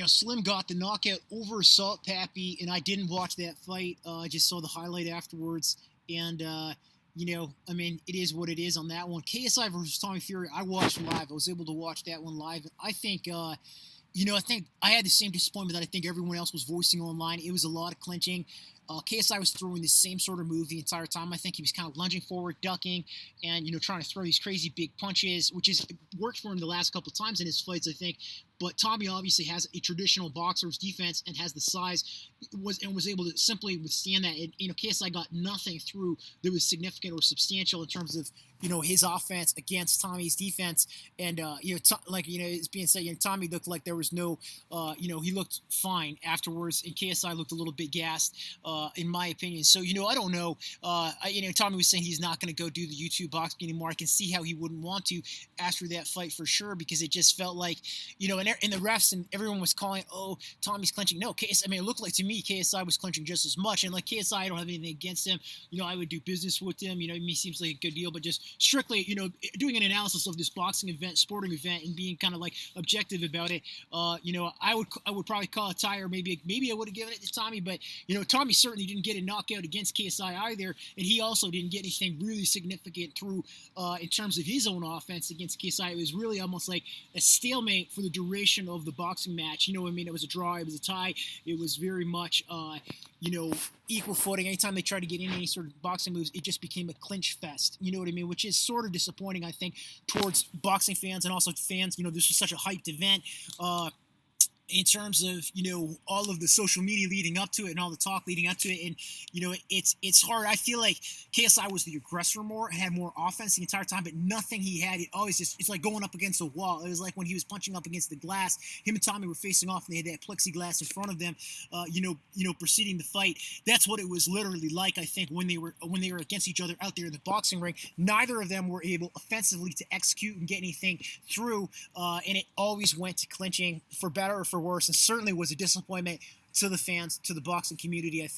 Slim got the knockout over Salt Pappy, and I didn't watch that fight. I just saw the highlight afterwards, and it is what it is on that one. KSI versus Tommy Fury, I watched live. I was able to watch that one live. I think I think I had the same disappointment that I think everyone else was voicing online. It was a lot of clinching. KSI was throwing the same sort of move the entire time. I think he was kind of lunging forward, ducking, and trying to throw these crazy big punches, which has worked for him the last couple of times in his fights, I think. But Tommy obviously has a traditional boxer's defense and has the size, was able to simply withstand that. And KSI got nothing through that was significant or substantial in terms of his offense against Tommy's defense. And it's being said, Tommy looked like there was no, he looked fine afterwards, and KSI looked a little bit gassed, in my opinion. So I don't know. Tommy was saying he's not going to go do the YouTube boxing anymore. I can see how he wouldn't want to after that fight for sure, because it just felt like, and the refs and everyone was calling, oh, Tommy's clinching. No, KSI. I mean, it looked like to me KSI was clinching just as much. And like KSI, I don't have anything against him. I would do business with him. He seems like a good deal, but just strictly, doing an analysis of this boxing event, sporting event, and being kind of like objective about it. I would probably call it tie, or maybe I would have given it to Tommy, but Tommy certainly didn't get a knockout against KSI either, and he also didn't get anything really significant through in terms of his own offense against KSI. It was really almost like a stalemate for the duration of the boxing match. It was a draw, it was a tie, it was very much equal footing. Anytime they tried to get in any sort of boxing moves, it just became a clinch fest. You know what I mean? Which is sort of disappointing, I think, towards boxing fans and also fans. This was such a hyped event. In terms of all of the social media leading up to it and all the talk leading up to it, and it's hard. I feel like KSI was the aggressor more, had more offense the entire time, but nothing he had, it always it's like going up against a wall. It was like when he was punching up against the glass. Him and Tommy were facing off, and they had that plexiglass in front of them. Preceding the fight, that's what it was literally like. I think when they were against each other out there in the boxing ring, neither of them were able offensively to execute and get anything through, and it always went to clinching, for better or for worse, and certainly was a disappointment to the fans, to the boxing community, I think.